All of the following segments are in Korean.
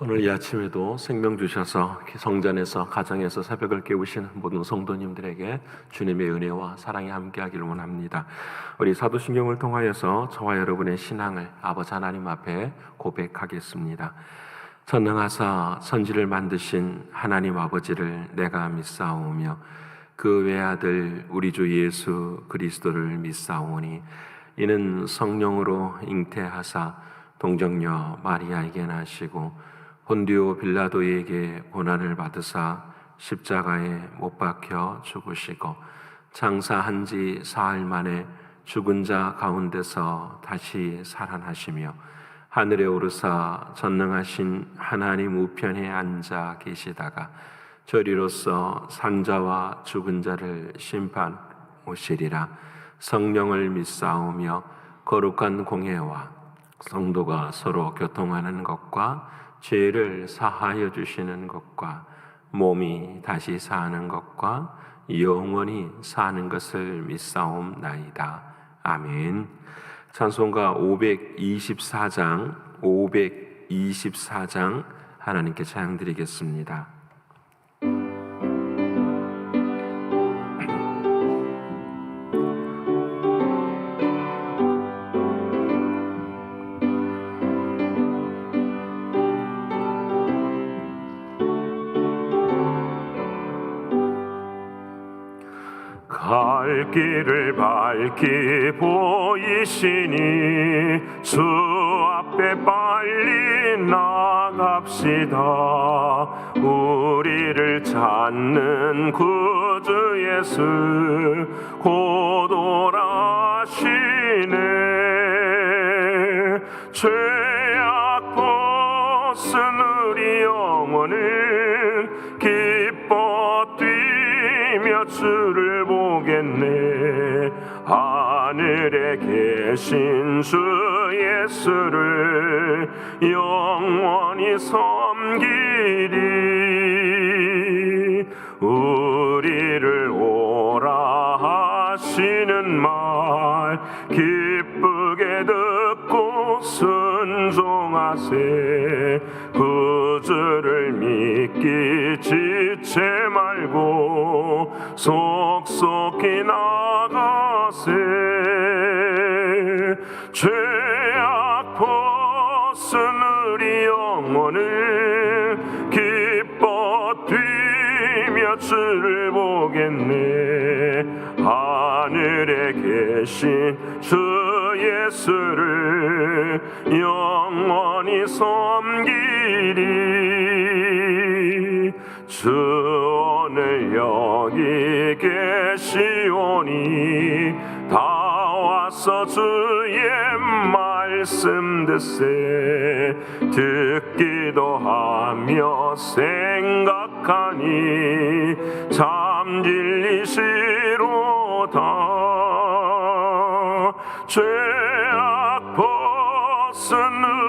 오늘 이 아침에도 생명 주셔서 성전에서 가정에서 새벽을 깨우시는 모든 성도님들에게 주님의 은혜와 사랑이 함께하기를 원합니다. 우리 사도신경을 통하여서 저와 여러분의 신앙을 아버지 하나님 앞에 고백하겠습니다. 전능하사 천지를 만드신 하나님 아버지를 내가 믿사오며 그 외아들 우리 주 예수 그리스도를 믿사오니 이는 성령으로 잉태하사 동정녀 마리아에게 나시고 본디오 빌라도에게 고난을 받으사 십자가에 못 박혀 죽으시고 장사한 지 사흘 만에 죽은 자 가운데서 다시 살아나시며 하늘에 오르사 전능하신 하나님 우편에 앉아 계시다가 저리로서 산자와 죽은 자를 심판 오시리라. 성령을 믿사오며 거룩한 공회와 성도가 서로 교통하는 것과 죄를 사하여 주시는 것과 몸이 다시 사는 것과 영원히 사는 것을 믿사옵나이다. 아멘. 찬송가 524장 하나님께 찬양 드리겠습니다. 갈 길을 밝히 보이시니 주 앞에 빨리 나갑시다. 우리를 찾는 구주 예수 곧 오라시네. 죄악 벗은 우리 영혼은 기뻐 뛰며 주를 보겠네. 하늘에 계신 주 예수를 영원히 섬기리. 우리를 오라 하시는 말 기쁘게 듣고 순종하세. 구주를 믿기 지체 말고 속속히 나가세. 죄악 벗은 우리 영혼은 기뻐 뛰며 주를 보겠네. 하늘에 계신 주 예수를 영원히 섬기리. 주 오늘 여기 계시오니 다 와서 주의 말씀 듣세. 듣기도 하며 생각하니 참 진리시로다. 죄악 벗은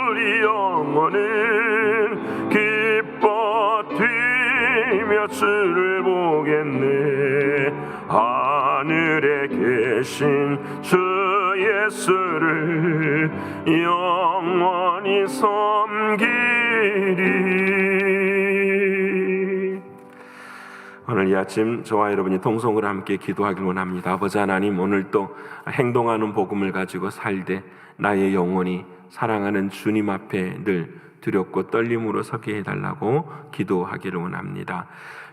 우리 영혼은 기뻐 뛰며 주를 보겠네. 하늘에 계신 주 예수를 영원히 섬기리. 오늘 이 아침 저와 여러분이 통성으로 함께 기도하길 원합니다. 아버지 하나님, 오늘 또 행동하는 복음을 가지고 살되 나의 영혼이 사랑하는 주님 앞에 늘 두렵고 떨림으로 서게 해달라고 기도하기를 원합니다.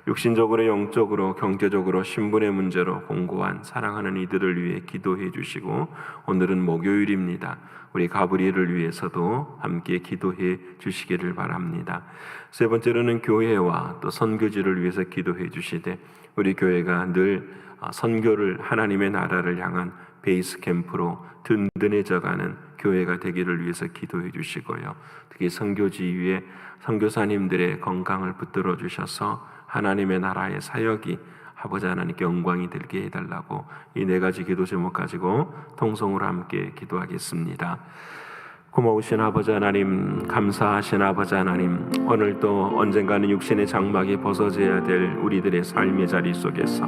육신적으로, 영적으로, 경제적으로, 신분의 문제로 공고한 사랑하는 이들을 위해 기도해 주시고, 오늘은 목요일입니다. 우리 가브리엘을 위해서도 함께 기도해 주시기를 바랍니다. 세 번째로는 교회와 또 선교지를 위해서 기도해 주시되, 우리 교회가 늘 선교를, 하나님의 나라를 향한 베이스 캠프로 든든해져가는 교회가 되기를 위해서 기도해 주시고요. 특히 선교지 위에 선교사님들의 건강을 붙들어 주셔서 하나님의 나라의 사역이 아버지 하나님께 영광이 되게 해달라고 이 네 가지 기도 제목 가지고 통성으로 함께 기도하겠습니다. 고마우신 아버지 하나님, 감사하신 아버지 하나님, 오늘도 언젠가는 육신의 장막이 벗어져야 될 우리들의 삶의 자리 속에서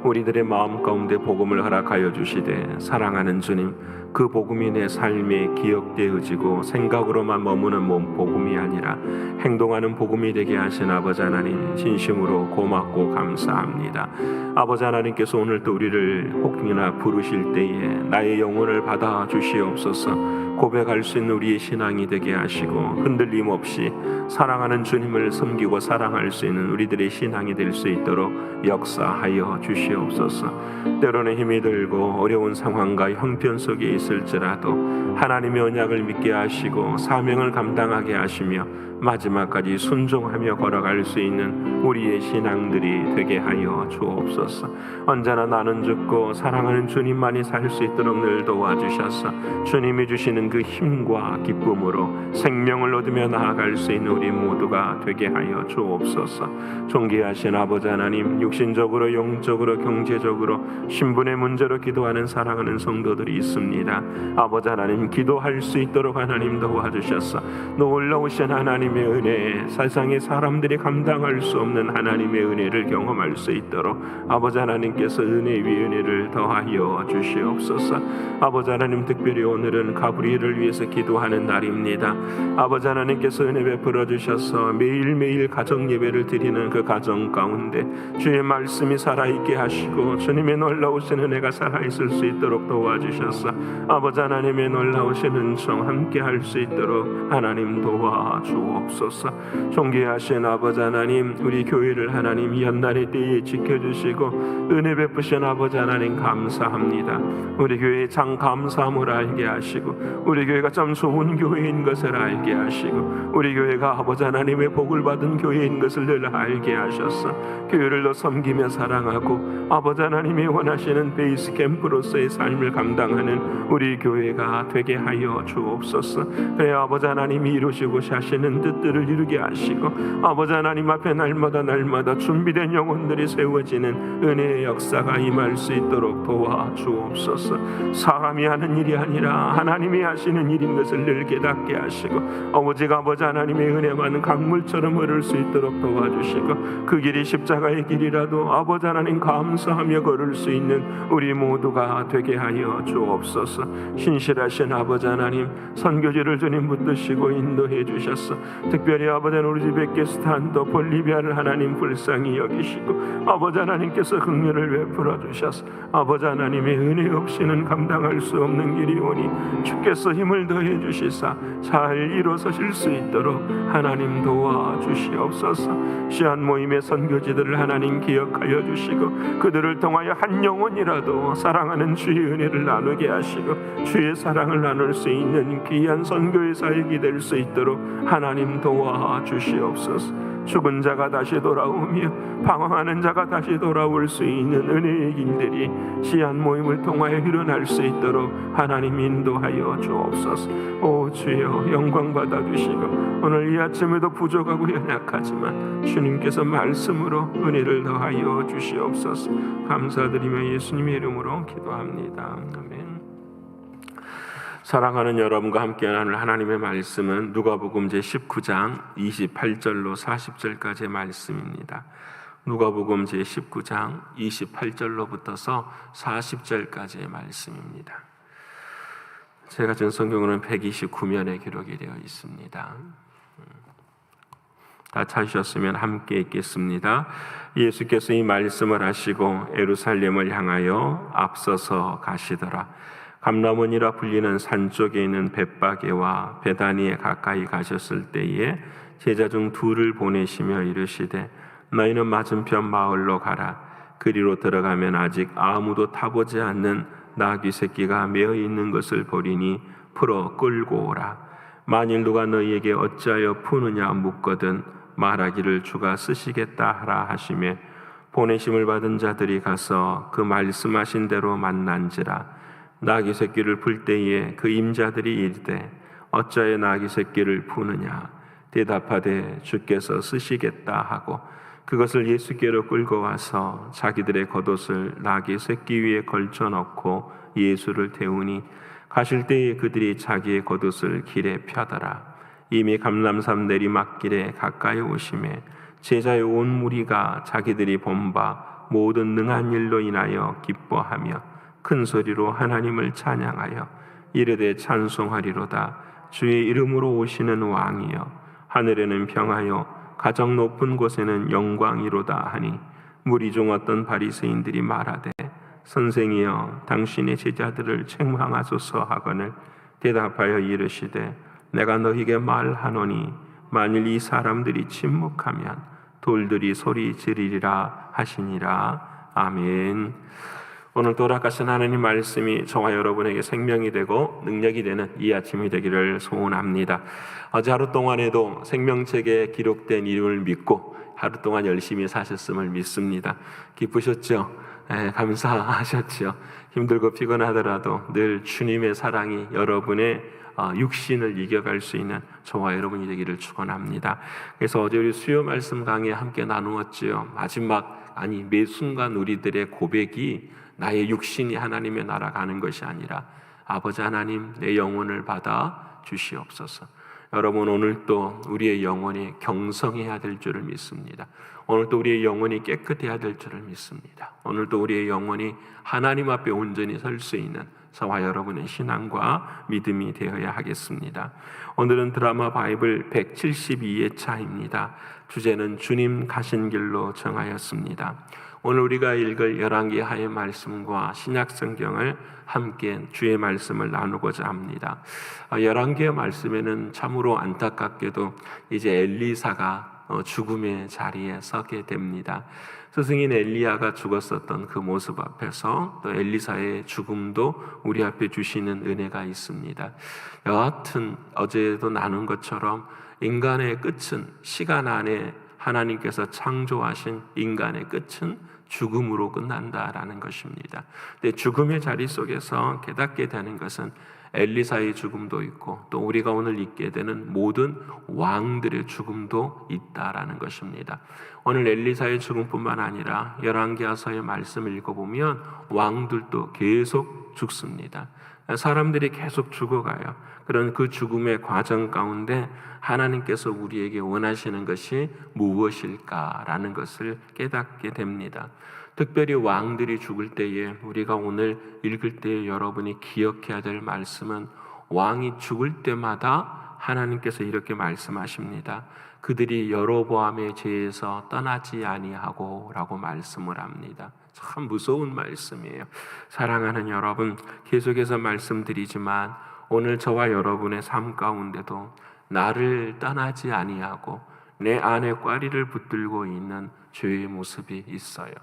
우리들의 마음 가운데 복음을 허락하여 주시되, 사랑하는 주님, 그 복음이 내 삶에 기억되어지고 생각으로만 머무는 복음이 아니라 행동하는 복음이 되게 하신 아버지 하나님, 진심으로 고맙고 감사합니다. 아버지 하나님께서 오늘도 우리를 혹이나 부르실 때에 나의 영혼을 받아 주시옵소서. 고백할 수 있는 우리의 신앙이 되게 하시고 흔들림 없이 사랑하는 주님을 섬기고 사랑할 수 있는 우리들의 신앙이 될 수 있도록 역사하여 주시옵소서. 때로는 힘이 들고 어려운 상황과 형편 속에 있을지라도 하나님의 언약을 믿게 하시고 사명을 감당하게 하시며 마지막까지 순종하며 걸어갈 수 있는 우리의 신앙들이 되게 하여 주옵소서. 언제나 나는 죽고 사랑하는 주님만이 살 수 있도록 늘 도와주셔서 주님이 주시는 그 힘과 기쁨으로 생명을 얻으며 나아갈 수 있는 우리 모두가 되게 하여 주옵소서. 존귀하신 아버지 하나님, 육신적으로 영적으로 경제적으로 신분의 문제로 기도하는 사랑하는 성도들이 있습니다. 아버지 하나님, 기도할 수 있도록 하나님 도와주셔서 놀라우신 하나님의 은혜, 세상의 사람들이 감당할 수 없는 하나님의 은혜를 경험할 수 있도록 아버지 하나님께서 은혜 위에 은혜를 더하여 주시옵소서. 아버지 하나님, 특별히 오늘은 가브리엘을 위해서 기도하는 날입니다. 아버지 하나님께서 은혜 베풀어 주셔서 매일매일 가정 예배를 드리는 그 가정 가운데 주의 말씀이 살아있게 하시고 주님의 놀라우신 은혜가 살아있을 수 있도록 도와주셔서 아버지 하나님의 놀라우신 은총 함께 할 수 있도록 하나님 도와주옵소서. 존귀하신 아버지 하나님, 우리 교회를 하나님 연단의 때에 지켜주시고 은혜 베푸신 아버지 하나님 감사합니다. 우리 교회의 장 감사함을 알게 하시고 우리 교회가 참 좋은 교회인 것을 알게 하시고 우리 교회가 아버지 하나님의 복을 받은 교회인 것을 늘 알게 하셔서 교회를 더 섬기며 사랑하고 아버지 하나님이 원하시는 베이스 캠프로서의 삶을 감당하는 우리 교회가 되게 하여 주옵소서. 그래 아버지 하나님이 이루시고자 하시는 뜻들을 이루게 하시고 아버지 하나님 앞에 날마다 준비된 영혼들이 세워지는 은혜의 역사가 임할 수 있도록 도와주옵소서. 사람이 하는 일이 아니라 하나님이 하시는 일인 것을 늘 깨닫게 하시고 오직 아버지 하나님의 은혜만 강물처럼 흐를 수 있도록 도와주시고 그 길이 십자가의 길이라도 아버지 하나님 감사하며 걸을 수 있는 우리 모두가 되게 하여 주옵소서. 신실하신 아버지 하나님, 선교지를 주님 붙드시고 인도해 주셔서 특별히 아버지 하나님 우리 집 베키스탄도 볼리비아를 하나님 불쌍히 여기시고 아버지 하나님께서 긍휼을 베풀어 주셔서 아버지 하나님의 은혜 없이는 감당할 수 없는 길이 오니 주께서 힘을 더해 주시사 잘 일어서실 수 있도록 하나님 도와주시옵소서. 시한 모임의 선교지들을 하나님 기억하여 주시고 그들을 통하여 한 영혼이라도 사랑하는 주의 은혜를 나누게 하시고 주의 사랑을 나눌 수 있는 귀한 선교의 사역이 될 수 있도록 하나님 도와주시옵소서. 죽은 자가 다시 돌아오며 방황하는 자가 다시 돌아올 수 있는 은혜의 길들이 시한 모임을 통하여 일어날 수 있도록 하나님 인도하여 주옵소서. 오 주여, 영광 받아주시고 오늘 이 아침에도 부족하고 연약하지만 주님께서 말씀으로 은혜를 더하여 주시옵소서. 감사드리며 예수님의 이름으로 기도합니다. 아멘. 사랑하는 여러분과 함께 나눌 하나님의 말씀은 누가복음 제19장 28절로 40절까지의 말씀입니다. 누가복음 제19장 28절로부터서 40절까지의 말씀입니다. 제가 전 성경으로는 129면에 기록이 되어 있습니다. 다 찾으셨으면 함께 읽겠습니다. 예수께서 이 말씀을 하시고 예루살렘을 향하여 앞서서 가시더라. 감람원이라 불리는 산 쪽에 있는 벳바게와 베다니에 가까이 가셨을 때에 제자 중 둘을 보내시며 이르시되 너희는 맞은편 마을로 가라. 그리로 들어가면 아직 아무도 타보지 않는 나귀 새끼가 메어 있는 것을 보리니 풀어 끌고 오라. 만일 누가 너희에게 어찌하여 푸느냐 묻거든 말하기를 주가 쓰시겠다 하라 하시매 보내심을 받은 자들이 가서 그 말씀하신 대로 만난지라. 나귀 새끼를 풀 때에 그 임자들이 이르되 어찌하여 나귀 새끼를 푸느냐 대답하되 주께서 쓰시겠다 하고 그것을 예수께로 끌고 와서 자기들의 겉옷을 나귀 새끼 위에 걸쳐 놓고 예수를 태우니 가실 때에 그들이 자기의 겉옷을 길에 펴더라. 이미 감람산 내리막길에 가까이 오심에 제자의 온 무리가 자기들이 본 바 모든 능한 일로 인하여 기뻐하며 큰 소리로 하나님을 찬양하여 이르되 찬송하리로다. 주의 이름으로 오시는 왕이여 하늘에는 평하여 가장 높은 곳에는 영광이로다 하니 무리 중 어떤 바리새인들이 말하되 선생이여 당신의 제자들을 책망하소서 하거늘 대답하여 이르시되 내가 너희에게 말하노니 만일 이 사람들이 침묵하면 돌들이 소리 지르리라 하시니라. 아멘. 오늘 돌아가신 하나님 말씀이 저와 여러분에게 생명이 되고 능력이 되는 이 아침이 되기를 소원합니다. 어제 하루 동안에도 생명책에 기록된 이름을 믿고 하루 동안 열심히 사셨음을 믿습니다. 기쁘셨죠? 감사하셨죠? 힘들고 피곤하더라도 늘 주님의 사랑이 여러분의 육신을 이겨갈 수 있는 저와 여러분이 되기를 축원합니다. 그래서 어제 우리 수요 말씀 강의 함께 나누었지요. 매 순간 우리들의 고백이 나의 육신이 하나님의 나라 가는 것이 아니라 아버지 하나님 내 영혼을 받아 주시옵소서. 여러분 오늘도 우리의 영혼이 경성해야 될 줄을 믿습니다. 오늘도 우리의 영혼이 깨끗해야 될 줄을 믿습니다. 오늘도 우리의 영혼이 하나님 앞에 온전히 설 수 있는 저와 여러분의 신앙과 믿음이 되어야 하겠습니다. 오늘은 드라마 바이블 172회차입니다. 주제는 주님 가신 길로 정하였습니다. 오늘 우리가 읽을 열왕기하의 말씀과 신약 성경을 함께 주의 말씀을 나누고자 합니다. 열왕기의 말씀에는 참으로 안타깝게도 이제 엘리사가 죽음의 자리에 서게 됩니다. 스승인 엘리야가 죽었었던 그 모습 앞에서 또 엘리사의 죽음도 우리 앞에 주시는 은혜가 있습니다. 여하튼 어제도 나눈 것처럼 인간의 끝은 시간 안에 하나님께서 창조하신 인간의 끝은 죽음으로 끝난다라는 것입니다. 근데 죽음의 자리 속에서 깨닫게 되는 것은 엘리사의 죽음도 있고 또 우리가 오늘 읽게 되는 모든 왕들의 죽음도 있다라는 것입니다. 오늘 엘리사의 죽음뿐만 아니라 열왕기하서의 말씀을 읽어보면 왕들도 계속 죽습니다. 사람들이 계속 죽어가요. 그런 그 죽음의 과정 가운데 하나님께서 우리에게 원하시는 것이 무엇일까라는 것을 깨닫게 됩니다. 특별히 왕들이 죽을 때에 우리가 오늘 읽을 때에 여러분이 기억해야 될 말씀은 왕이 죽을 때마다 하나님께서 이렇게 말씀하십니다. 그들이 여로보암의 죄에서 떠나지 아니하고 라고 말씀을 합니다. 참 무서운 말씀이에요. 사랑하는 여러분, 계속해서 말씀드리지만 오늘 저와 여러분의 삶 가운데도 나를 떠나지 아니하고 내 안에 꽈리를 붙들고 있는 죄의 모습이 있어요.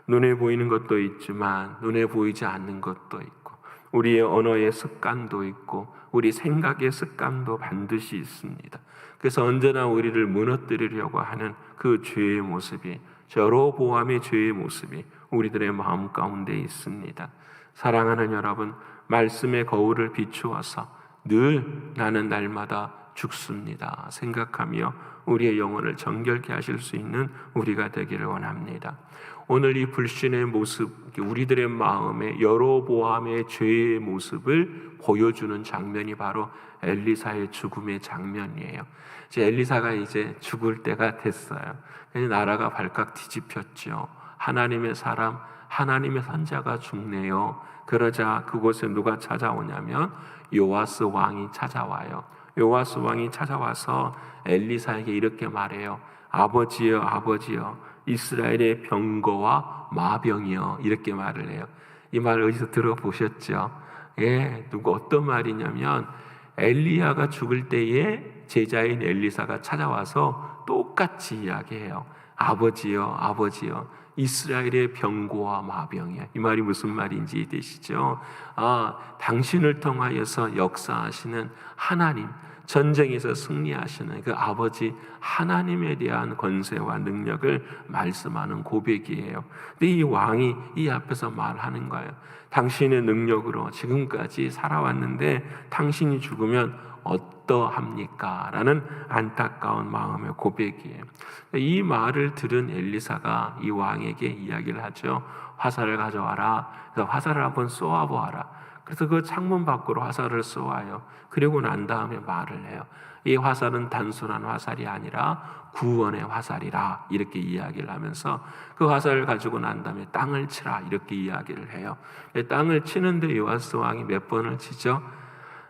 눈에 보이는 것도 있지만 눈에 보이지 않는 것도 있고 우리의 언어의 습관도 있고 우리 생각의 습관도 반드시 있습니다. 그래서 언제나 우리를 무너뜨리려고 하는 그 죄의 모습이 여로보암의 죄의 모습이 우리들의 마음 가운데 있습니다. 사랑하는 여러분, 말씀의 거울을 비추어서 늘 나는 날마다 죽습니다 생각하며 우리의 영혼을 정결케 하실 수 있는 우리가 되기를 원합니다. 오늘 이 불신의 모습, 우리들의 마음에 여로보암의 죄의 모습을 보여주는 장면이 바로 엘리사의 죽음의 장면이에요. 이제 엘리사가 이제 죽을 때가 됐어요. 나라가 발칵 뒤집혔죠. 하나님의 사람, 하나님의 선자가 죽네요. 그러자 그곳에 누가 찾아오냐면 요아스 왕이 찾아와요. 요아스 왕이 찾아와서 엘리사에게 이렇게 말해요. 아버지여, 아버지여, 이스라엘의 병거와 마병이여, 이렇게 말을 해요. 이 말을 어디서 들어보셨죠? 누구 어떤 말이냐면 엘리야가 죽을 때에 제자인 엘리사가 찾아와서 똑같이 이야기해요. 아버지여, 아버지여, 이스라엘의 병고와 마병이야. 이 말이 무슨 말인지 이해되시죠? 당신을 통하여서 역사하시는 하나님, 전쟁에서 승리하시는 그 아버지 하나님에 대한 권세와 능력을 말씀하는 고백이에요. 근데 이 왕이 이 앞에서 말하는 거예요. 당신의 능력으로 지금까지 살아왔는데 당신이 죽으면 어떠합니까? 라는 안타까운 마음의 고백이에요. 이 말을 들은 엘리사가 이 왕에게 이야기를 하죠. 화살을 가져와라. 그래서 화살을 한번 쏘아보아라. 그래서 그 창문 밖으로 화살을 쏘아요. 그리고 난 다음에 말을 해요. 이 화살은 단순한 화살이 아니라 구원의 화살이라, 이렇게 이야기를 하면서 그 화살을 가지고 난 다음에 땅을 치라, 이렇게 이야기를 해요. 땅을 치는데 요아스 왕이 몇 번을 치죠?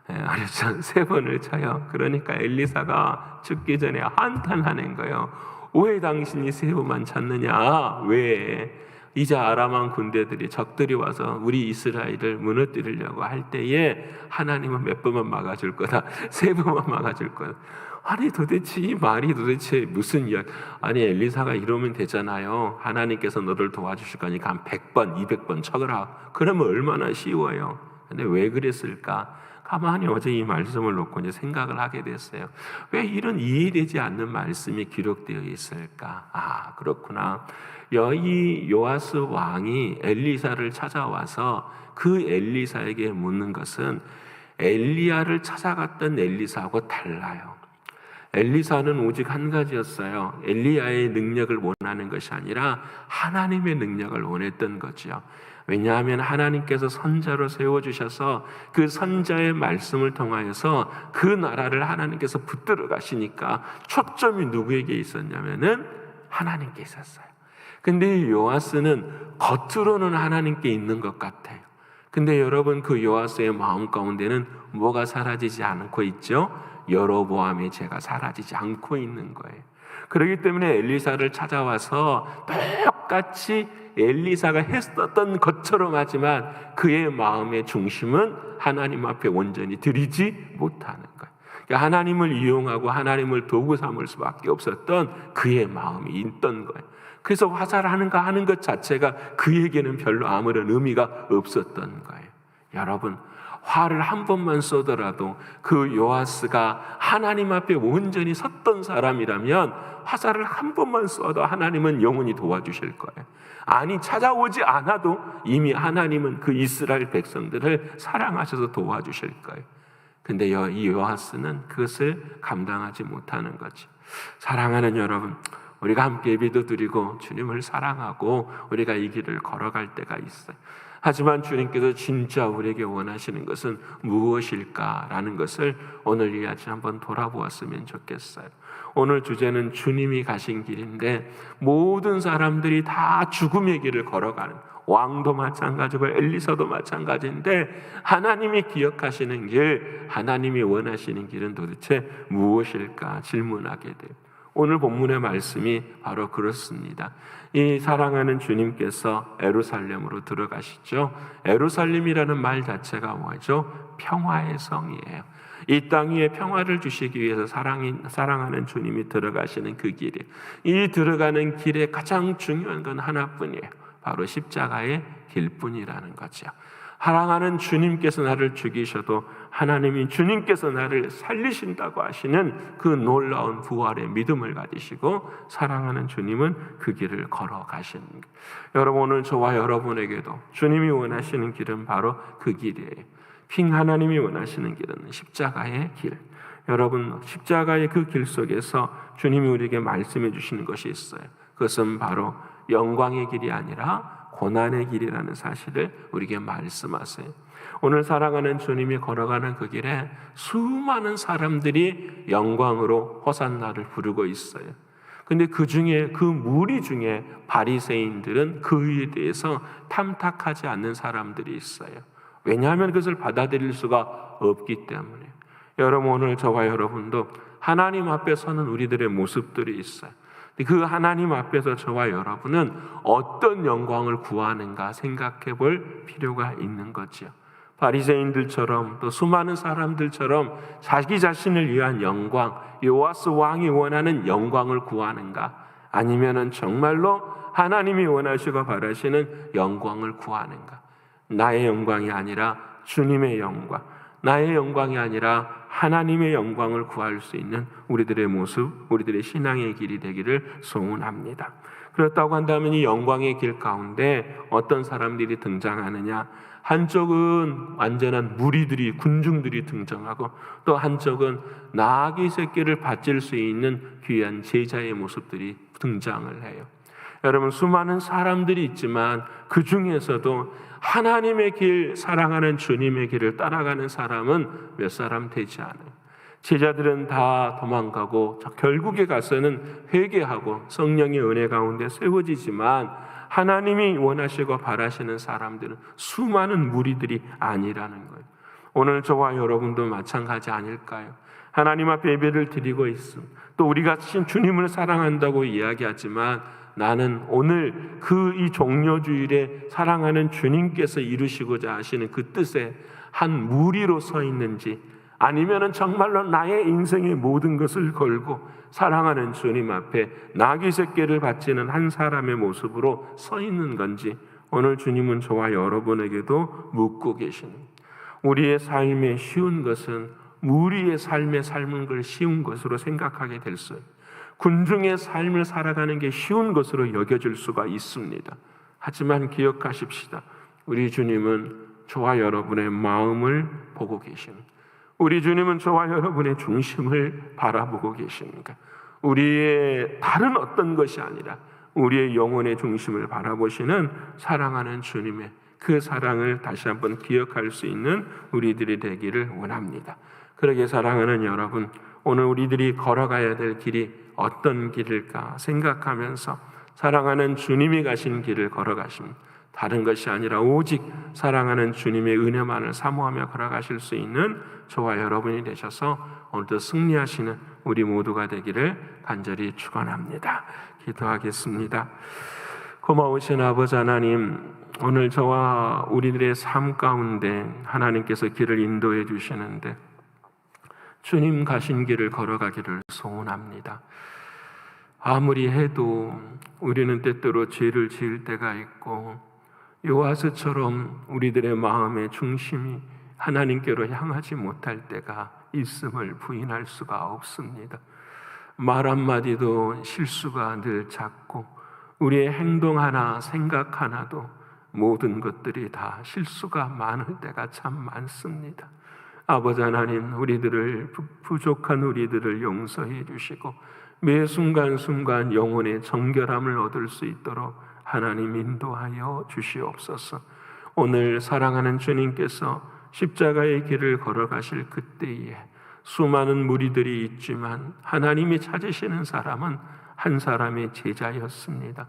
알았죠? 3번을 쳐요. 그러니까 엘리사가 죽기 전에 한탄하는 거예요. 왜 당신이 3번만 쳤느냐? 왜? 이제 아람왕 군대들이, 적들이 와서 우리 이스라엘을 무너뜨리려고 할 때에 하나님은 몇 번만 막아줄 거다, 3번만 막아줄 거다. 아니 도대체 이 말이 도대체 무슨 이야기? 아니 엘리사가 이러면 되잖아요. 하나님께서 너를 도와주실 거니까 한 100번 200번 쳐거라. 그러면 얼마나 쉬워요. 근데 왜 그랬을까? 가만히 어제 이 말씀을 놓고 이제 생각을 하게 됐어요. 왜 이런 이해되지 않는 말씀이 기록되어 있을까? 아, 그렇구나. 이 요아스 왕이 엘리사를 찾아와서 그 엘리사에게 묻는 것은 엘리야를 찾아갔던 엘리사하고 달라요. 엘리사는 오직 한 가지였어요. 엘리야의 능력을 원하는 것이 아니라 하나님의 능력을 원했던 거죠. 왜냐하면 하나님께서 선자로 세워주셔서 그 선자의 말씀을 통하여서 그 나라를 하나님께서 붙들어 가시니까 초점이 누구에게 있었냐면은 하나님께 있었어요. 근데 요아스는 겉으로는 하나님께 있는 것 같아요. 근데 여러분, 그 요아스의 마음 가운데는 뭐가 사라지지 않고 있죠? 여로보암의 죄가 사라지지 않고 있는 거예요. 그렇기 때문에 엘리사를 찾아와서 똑같이 엘리사가 했었던 것처럼 하지만 그의 마음의 중심은 하나님 앞에 온전히 드리지 못하는 거예요. 그러니까 하나님을 이용하고 하나님을 도구 삼을 수밖에 없었던 그의 마음이 있던 거예요. 그래서 화살하는가 하는 것 자체가 그에게는 별로 아무런 의미가 없었던 거예요. 여러분, 화를 한 번만 쏘더라도 그 요아스가 하나님 앞에 온전히 섰던 사람이라면 화살을 한 번만 쏘도 하나님은 영원히 도와주실 거예요. 아니, 찾아오지 않아도 이미 하나님은 그 이스라엘 백성들을 사랑하셔서 도와주실 거예요. 근데 이 요아스는 그것을 감당하지 못하는 거죠. 사랑하는 여러분, 우리가 함께 예배도 드리고 주님을 사랑하고 우리가 이 길을 걸어갈 때가 있어요. 하지만 주님께서 진짜 우리에게 원하시는 것은 무엇일까라는 것을 오늘 이 아침 한번 돌아보았으면 좋겠어요. 오늘 주제는 주님이 가신 길인데 모든 사람들이 다 죽음의 길을 걸어가는, 왕도 마찬가지고 엘리사도 마찬가지인데 하나님이 기억하시는 길, 하나님이 원하시는 길은 도대체 무엇일까 질문하게 돼요. 오늘 본문의 말씀이 바로 그렇습니다. 이 사랑하는 주님께서 에루살렘으로 들어가시죠. 에루살렘이라는 말 자체가 뭐죠? 평화의 성이에요. 이 땅 위에 평화를 주시기 위해서 사랑하는 주님이 들어가시는 그 길이에요. 이 들어가는 길에 가장 중요한 건 하나뿐이에요. 바로 십자가의 길뿐이라는 거죠. 사랑하는 주님께서 나를 죽이셔도 하나님이 주님께서 나를 살리신다고 하시는 그 놀라운 부활의 믿음을 가지시고 사랑하는 주님은 그 길을 걸어가시는 거예요. 여러분, 오늘 저와 여러분에게도 주님이 원하시는 길은 바로 그 길이에요. king 하나님이 원하시는 길은 십자가의 길. 여러분, 십자가의 그 길 속에서 주님이 우리에게 말씀해 주시는 것이 있어요. 그것은 바로 영광의 길이 아니라 고난의 길이라는 사실을 우리에게 말씀하세요. 오늘 사랑하는 주님이 걸어가는 그 길에 수많은 사람들이 영광으로 호산나를 부르고 있어요. 근데 그 중에, 그 무리 중에 바리새인들은 그 일에 대해서 탐탁하지 않는 사람들이 있어요. 왜냐하면 그것을 받아들일 수가 없기 때문에. 여러분, 오늘 저와 여러분도 하나님 앞에 서는 우리들의 모습들이 있어요. 그 하나님 앞에서 저와 여러분은 어떤 영광을 구하는가 생각해 볼 필요가 있는 거죠. 바리새인들처럼 또 수많은 사람들처럼 자기 자신을 위한 영광, 요아스 왕이 원하는 영광을 구하는가, 아니면은 정말로 하나님이 원하시고 바라시는 영광을 구하는가. 나의 영광이 아니라 주님의 영광, 나의 영광이 아니라 하나님의 영광을 구할 수 있는 우리들의 모습, 우리들의 신앙의 길이 되기를 소원합니다. 그렇다고 한다면 이 영광의 길 가운데 어떤 사람들이 등장하느냐? 한쪽은 완전한 무리들이, 군중들이 등장하고 또 한쪽은 나귀 새끼를 바칠 수 있는 귀한 제자의 모습들이 등장을 해요. 여러분, 수많은 사람들이 있지만 그 중에서도 하나님의 길, 사랑하는 주님의 길을 따라가는 사람은 몇 사람 되지 않아요. 제자들은 다 도망가고 결국에 가서는 회개하고 성령의 은혜 가운데 세워지지만 하나님이 원하시고 바라시는 사람들은 수많은 무리들이 아니라는 거예요. 오늘 저와 여러분도 마찬가지 아닐까요? 하나님 앞에 예배를 드리고 있음, 또 우리가 주님을 사랑한다고 이야기하지만 나는 오늘 이 종려주일에 사랑하는 주님께서 이루시고자 하시는 그 뜻에 한 무리로 서 있는지, 아니면은 정말로 나의 인생의 모든 것을 걸고 사랑하는 주님 앞에 나귀 새끼를 바치는 한 사람의 모습으로 서 있는 건지 오늘 주님은 저와 여러분에게도 묻고 계시는, 우리의 삶에 쉬운 것은 무리의 삶에 삶은 걸 쉬운 것으로 생각하게 될 수, 군중의 삶을 살아가는 게 쉬운 것으로 여겨질 수가 있습니다. 하지만 기억하십시다. 우리 주님은 저와 여러분의 마음을 보고 계십니다. 우리 주님은 저와 여러분의 중심을 바라보고 계십니다. 우리의 다른 어떤 것이 아니라 우리의 영혼의 중심을 바라보시는 사랑하는 주님의 그 사랑을 다시 한번 기억할 수 있는 우리들이 되기를 원합니다. 그러게 사랑하는 여러분, 오늘 우리들이 걸어가야 될 길이 어떤 길일까 생각하면서 사랑하는 주님이 가신 길을 걸어가십니다. 다른 것이 아니라 오직 사랑하는 주님의 은혜만을 사모하며 걸어가실 수 있는 저와 여러분이 되셔서 오늘도 승리하시는 우리 모두가 되기를 간절히 축원합니다. 기도하겠습니다. 고마우신 아버지 하나님, 오늘 저와 우리들의 삶 가운데 하나님께서 길을 인도해 주시는데 주님 가신 길을 걸어가기를 소원합니다. 아무리 해도 우리는 때때로 죄를 지을 때가 있고 요아스처럼 우리들의 마음의 중심이 하나님께로 향하지 못할 때가 있음을 부인할 수가 없습니다. 말 한마디도 실수가 늘 잦고 우리의 행동 하나, 생각 하나도 모든 것들이 다 실수가 많을 때가 참 많습니다. 아버지 하나님, 우리들을 부족한 우리들을 용서해 주시고 매 순간순간 영혼의 정결함을 얻을 수 있도록 하나님 인도하여 주시옵소서. 오늘 사랑하는 주님께서 십자가의 길을 걸어가실 그때에 수많은 무리들이 있지만 하나님이 찾으시는 사람은 한 사람의 제자였습니다.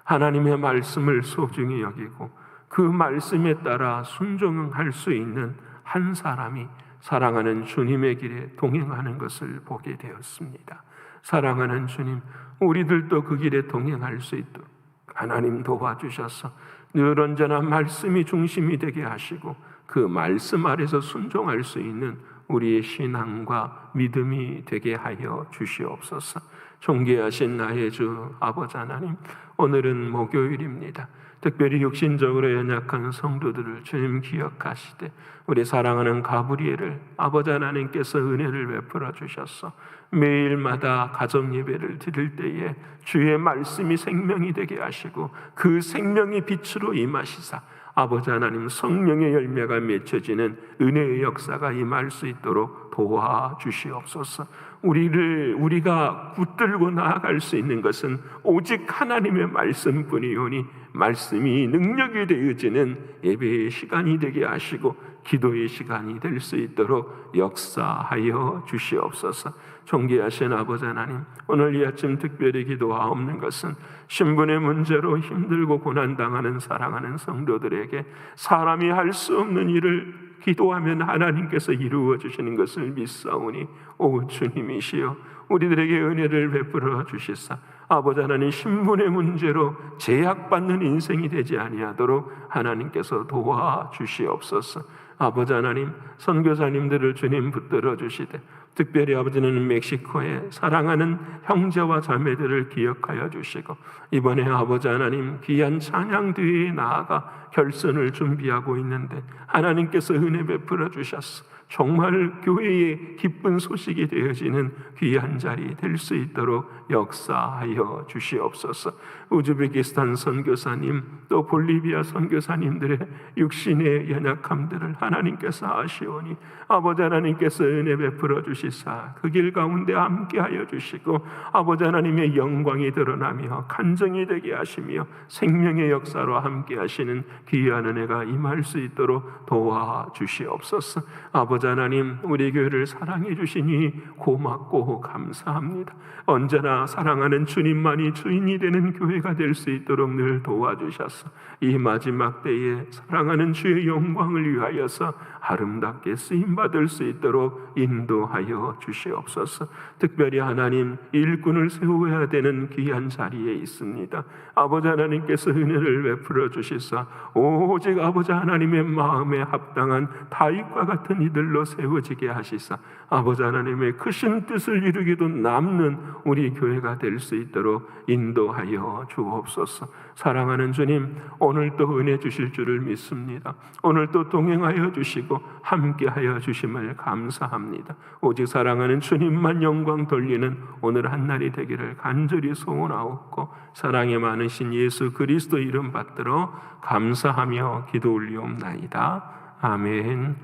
하나님의 말씀을 소중히 여기고 그 말씀에 따라 순종할 수 있는 한 사람이 사랑하는 주님의 길에 동행하는 것을 보게 되었습니다. 사랑하는 주님, 우리들도 그 길에 동행할 수 있도록 하나님 도와주셔서 늘 언제나 말씀이 중심이 되게 하시고 그 말씀 아래서 순종할 수 있는 우리의 신앙과 믿음이 되게 하여 주시옵소서. 존귀하신 나의 주 아버지 하나님, 오늘은 목요일입니다. 특별히 육신적으로 연약한 성도들을 주님 기억하시되 우리 사랑하는 가브리엘을 아버지 하나님께서 은혜를 베풀어 주셔서 매일마다 가정 예배를 드릴 때에 주의 말씀이 생명이 되게 하시고 그 생명이 빛으로 임하시사 아버지 하나님 성령의 열매가 맺혀지는 은혜의 역사가 임할 수 있도록 도와주시옵소서. 우리가 붙들고 나아갈 수 있는 것은 오직 하나님의 말씀뿐이오니 말씀이 능력이 되어지는 예배의 시간이 되게 하시고 기도의 시간이 될 수 있도록 역사하여 주시옵소서. 존귀하신 아버지 하나님, 오늘 이 아침 특별히 기도하옵는 것은 신분의 문제로 힘들고 고난당하는 사랑하는 성도들에게 사람이 할 수 없는 일을 기도하면 하나님께서 이루어 주시는 것을 믿사오니 오 주님이시여 우리들에게 은혜를 베풀어 주시사 아버지 하나님 신분의 문제로 제약받는 인생이 되지 아니하도록 하나님께서 도와주시옵소서. 아버지 하나님, 선교사님들을 주님 붙들어 주시되 특별히 아버지는 멕시코에 사랑하는 형제와 자매들을 기억하여 주시고 이번에 아버지 하나님 귀한 찬양 뒤에 나아가 결선을 준비하고 있는데 하나님께서 은혜 베풀어 주셨어. 정말 교회의 기쁜 소식이 되어지는 귀한 자리 될 수 있도록 역사하여 주시옵소서. 우즈베키스탄 선교사님, 또 볼리비아 선교사님들의 육신의 연약함들을 하나님께서 아시오니 아버지 하나님께서 은혜 베풀어 주시사 그 길 가운데 함께하여 주시고 아버지 하나님의 영광이 드러나며 간증이 되게 하시며 생명의 역사로 함께하시는 귀한 은혜가 임할 수 있도록 도와주시옵소서. 아버지 하나님, 우리 교회를 사랑해 주시니 고맙고 감사합니다. 언제나 사랑하는 주님만이 주인이 되는 교회가 될 수 있도록 늘 도와주셔서 이 마지막 때에 사랑하는 주의 영광을 위하여서 아름답게 쓰임받을 수 있도록 인도하여 주시옵소서. 특별히 하나님, 일꾼을 세워야 되는 귀한 자리에 있습니다. 아버지 하나님께서 은혜를 베풀어 주시사 오직 아버지 하나님의 마음에 합당한 다윗과 같은 이들로 세워지게 하시사 아버지 하나님의 크신 뜻을 이루기도 남는 우리 교회가 될 수 있도록 인도하여 주옵소서. 사랑하는 주님, 오늘도 은혜 주실 줄을 믿습니다. 오늘도 동행하여 주시고 함께하여 주심을 감사합니다. 오직 사랑하는 주님만 영광 돌리는 오늘 한날이 되기를 간절히 소원하옵고 사랑이 많으신 예수 그리스도 이름 받들어 감사하며 기도 올리옵나이다. 아멘.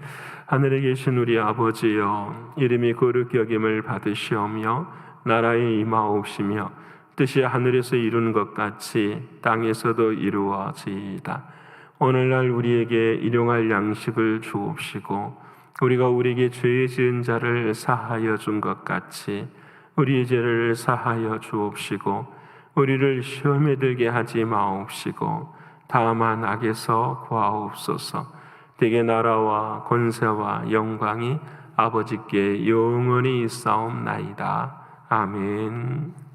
하늘에 계신 우리 아버지여, 이름이 거룩히 여김을 받으시오며 나라에 임하옵시며 뜻이 하늘에서 이루는 것 같이 땅에서도 이루어지이다. 오늘날 우리에게 일용할 양식을 주옵시고 우리가 우리에게 죄 지은 자를 사하여 준 것 같이 우리의 죄를 사하여 주옵시고 우리를 시험에 들게 하지 마옵시고 다만 악에서 구하옵소서. 대개 나라와 권세와 영광이 아버지께 영원히 있사옵나이다. 아멘.